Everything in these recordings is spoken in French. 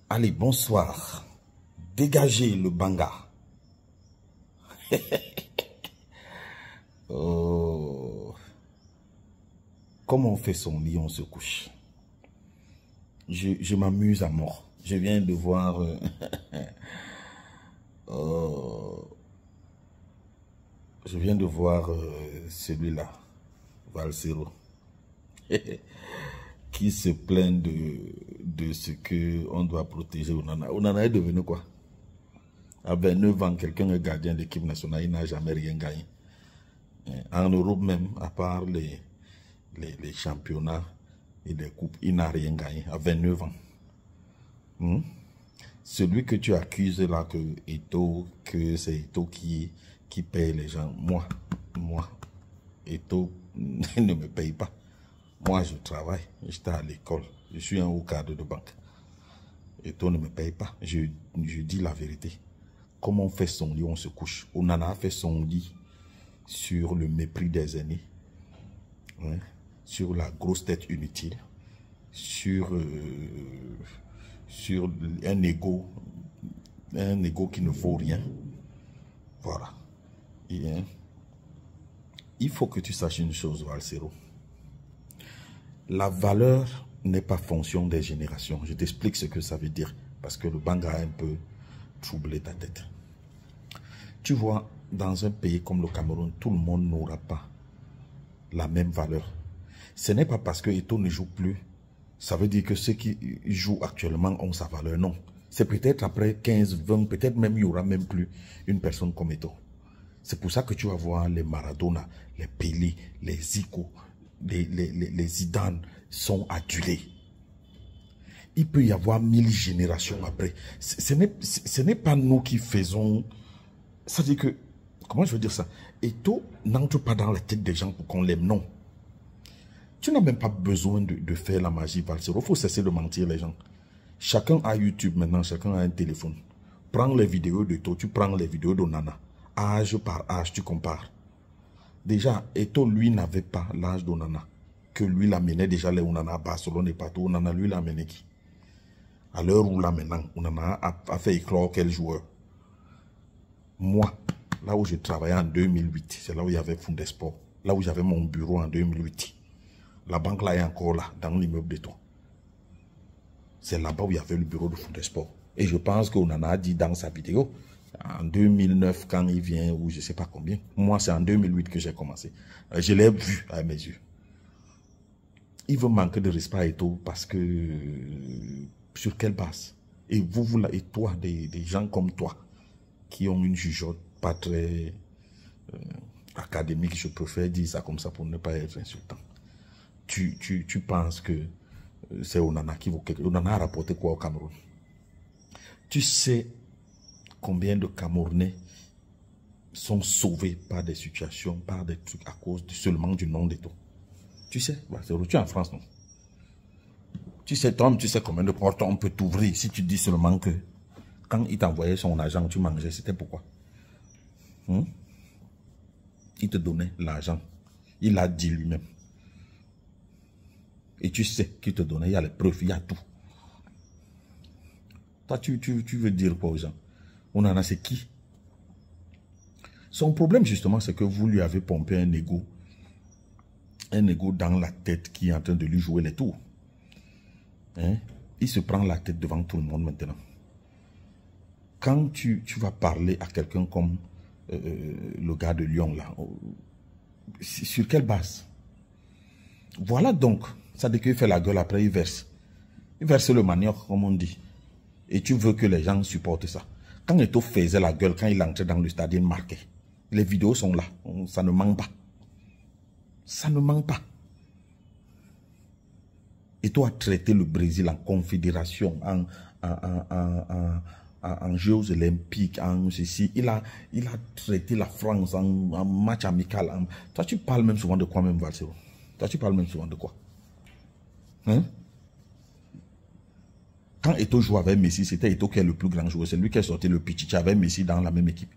Allez, bonsoir. Dégagez le banga. Oh. Comme on fait son lit, on se couche. Je m'amuse à mort. Je viens de voir... je viens de voir celui-là, Valsero, qui se plaint de ce qu'on doit protéger Onana. Onana est devenu quoi? À 29 ans, quelqu'un est gardien de l'équipe nationale, il n'a jamais rien gagné. En Europe même, à part les championnats et les coupes, il n'a rien gagné à 29 ans. Celui que tu accuses là, que c'est Eto'o qui paye les gens, moi, Eto'o ne me paye pas. Moi, je travaille, j'étais à l'école, je suis un haut cadre de banque. Eto'o ne me paye pas, je dis la vérité. Comme on fait son lit, on se couche. Onana a fait son lit sur le mépris des aînés, hein, sur la grosse tête inutile, sur un ego qui ne vaut rien. Voilà. Et, il faut que tu saches une chose, Valsero. La valeur n'est pas fonction des générations. Je t'explique ce que ça veut dire, parce que le banga a un peu troublé ta tête. Tu vois, dans un pays comme le Cameroun, tout le monde n'aura pas la même valeur. Ce n'est pas parce que Eto'o ne joue plus, ça veut dire que ceux qui jouent actuellement ont sa valeur. Non. C'est peut-être après 15, 20, peut-être même il n'y aura même plus une personne comme Eto'o. C'est pour ça que tu vas voir les Maradona, les Pelé, les Zico, les Zidane sont adulés. Il peut y avoir 1000 générations après. Ce n'est pas nous qui faisons... Ça veut dire que... Comment je veux dire ça? Eto'o n'entre pas dans la tête des gens pour qu'on l'aime, non. Tu n'as même pas besoin de faire la magie, Valsero. Il faut cesser de mentir les gens. Chacun a YouTube maintenant, chacun a un téléphone. Prends les vidéos d'Eto'o, tu prends les vidéos d'Onana. Âge par âge, tu compares. Déjà, Eto'o, lui, n'avait pas l'âge d'Onana. Que lui l'amenait déjà les Onana à Barcelone et partout. Onana, lui, l'amenait qui? À l'heure où là maintenant, Onana a fait éclore quel joueur? Moi, là où je travaillais en 2008, c'est là où il y avait Fundesport. Là où j'avais mon bureau en 2008. La banque là est encore là, dans l'immeuble d'Eto'o. C'est là-bas où il y avait le bureau de Fundesport. Et je pense qu'on en a dit dans sa vidéo, en 2009, quand il vient, ou je ne sais pas combien. Moi, c'est en 2008 que j'ai commencé. Je l'ai vu à mes yeux. Il veut manquer de respect à Eto'o parce que... sur quelle base? Et vous et toi, des gens comme toi, qui ont une jugeote pas très académique, je préfère dire ça comme ça pour ne pas être insultant. Tu penses que c'est Onana qui vaut quelque chose. Onana a rapporté quoi au Cameroun? Tu sais combien de Camerounais sont sauvés par des situations, par des trucs à cause seulement du nom d'Eto'o? Tu sais, tu es en France, non? Tu sais, Tom, tu sais combien de portes on peut t'ouvrir si tu dis seulement que quand il t'envoyait son argent, tu mangeais, c'était pourquoi? Il te donnait l'argent. Il l'a dit lui-même. Et tu sais qu'il te donnait, il y a les preuves, il y a tout. Toi, tu veux dire quoi aux gens? Onana, c'est qui? Son problème, justement, c'est que vous lui avez pompé un ego dans la tête qui est en train de lui jouer les tours. Hein? Il se prend la tête devant tout le monde maintenant. Quand tu vas parler à quelqu'un comme le gars de Lyon, là, sur quelle base? Voilà donc, ça dit qu'il fait la gueule, après il verse. Il verse le manioc, comme on dit. Et tu veux que les gens supportent ça. Quand Eto'o faisait la gueule, quand il entrait dans le stade, il marquait. Les vidéos sont là, ça ne manque pas. Ça ne manque pas. Eto'o a traité le Brésil en confédération, en Jeux olympiques, en ceci. Il a traité la France en match amical. Toi, tu parles même souvent de quoi même, Valsero? Toi, tu parles même souvent de quoi? Hein? Quand Eto'o jouait avec Messi, c'était Eto'o qui est le plus grand joueur. C'est lui qui a sorti le Pichichi avec Messi dans la même équipe.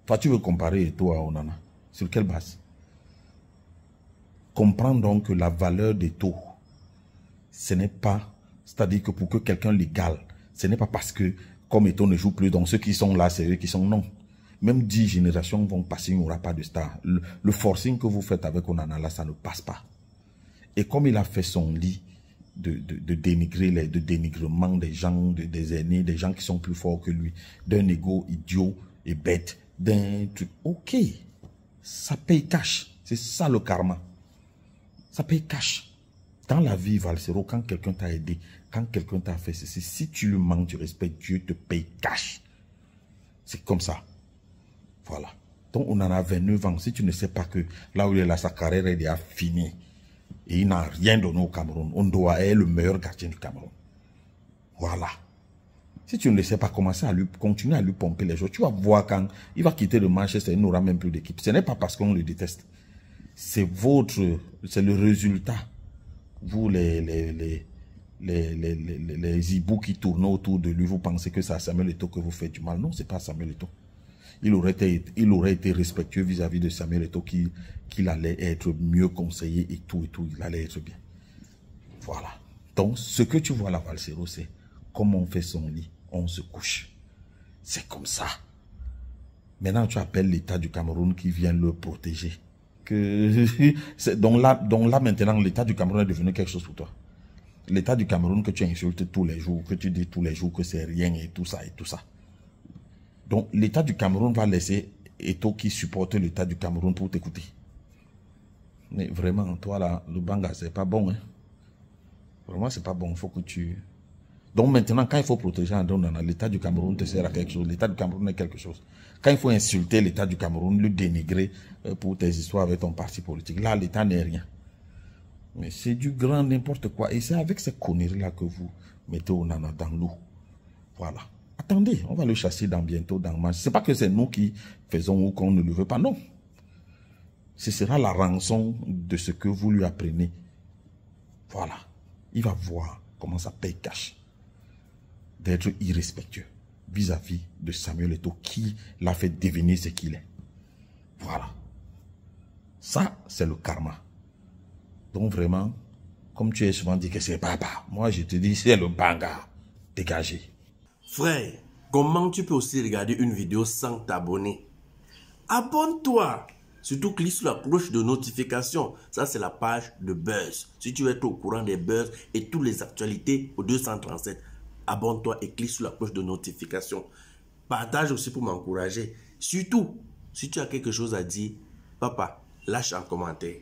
Toi, tu veux comparer Eto'o à Onana? Sur quelle base? Comprends donc que la valeur d'Eto'o, ce n'est pas C'est-à-dire que pour que quelqu'un l'égale, ce n'est pas parce que, comme Eto'o ne joue plus, donc ceux qui sont là, c'est eux qui sont non. Même 10 générations vont passer, il n'y aura pas de star. Le forcing que vous faites avec Onana là, ça ne passe pas. Et comme il a fait son lit de dénigrer, de dénigrement des gens, des aînés, des gens qui sont plus forts que lui, d'un ego idiot et bête, d'un truc. Ok, ça paye cash. C'est ça le karma. Ça paye cash. Dans la vie, Valsero, quand quelqu'un t'a aidé, quand quelqu'un t'a fait ceci, si tu lui manques du respect, Dieu te paye cash. C'est comme ça. Voilà. Donc, on en a 29 ans. Si tu ne sais pas que là où il est là, sa carrière est déjà finie. Et il n'a rien donné au Cameroun. On doit être le meilleur gardien du Cameroun. Voilà. Si tu ne le sais pas, commencer à lui, continuer à lui pomper les choses. Tu vas voir quand il va quitter le Manchester, il n'aura même plus d'équipe. Ce n'est pas parce qu'on le déteste. C'est le résultat. Vous, les hiboux qui tournent autour de lui, vous pensez que c'est à Samuel Eto'o que vous faites du mal. Non, c'est pas à Samuel Eto'o. Il aurait été respectueux vis-à-vis de Samuel Eto'o qu'il allait être mieux conseillé et tout, il allait être bien. Voilà. Donc, ce que tu vois là, Valsero, c'est comme on fait son lit, on se couche. C'est comme ça. Maintenant, tu appelles l'État du Cameroun qui vient le protéger. Donc là, maintenant, l'État du Cameroun est devenu quelque chose pour toi. L'État du Cameroun que tu insultes tous les jours, que tu dis tous les jours que c'est rien et tout ça et tout ça. Donc, l'État du Cameroun va laisser Eto'o qui supporte l'État du Cameroun pour t'écouter. Mais vraiment, toi là, le Banga, c'est pas bon. Hein? Vraiment, c'est pas bon. Il faut que tu... Donc maintenant, quand il faut protéger Andonana, l'État du Cameroun te sert à quelque chose. L'État du Cameroun est quelque chose. Quand il faut insulter l'État du Cameroun, le dénigrer pour tes histoires avec ton parti politique, là, l'État n'est rien. Mais c'est du grand n'importe quoi. Et c'est avec ces conneries-là que vous mettez Onana dans l'eau. Voilà. Attendez, on va le chasser bientôt dans le match. Ce n'est pas que c'est nous qui faisons ou qu'on ne le veut pas, non. Ce sera la rançon de ce que vous lui apprenez. Voilà. Il va voir comment ça paye cash d'être irrespectueux vis-à-vis de Samuel Eto'o qui l'a fait devenir ce qu'il est. Voilà. Ça, c'est le karma. Donc vraiment, comme tu es souvent dit que c'est papa, moi je te dis c'est le Banga. Dégagé. Frère, comment tu peux aussi regarder une vidéo sans t'abonner? Abonne-toi! Surtout clique sur la cloche de notification. Ça, c'est la page de Buzz. Si tu veux être au courant des buzz et toutes les actualités au 237, abonne-toi et clique sur la cloche de notification. Partage aussi pour m'encourager. Surtout, si tu as quelque chose à dire, papa, lâche un commentaire.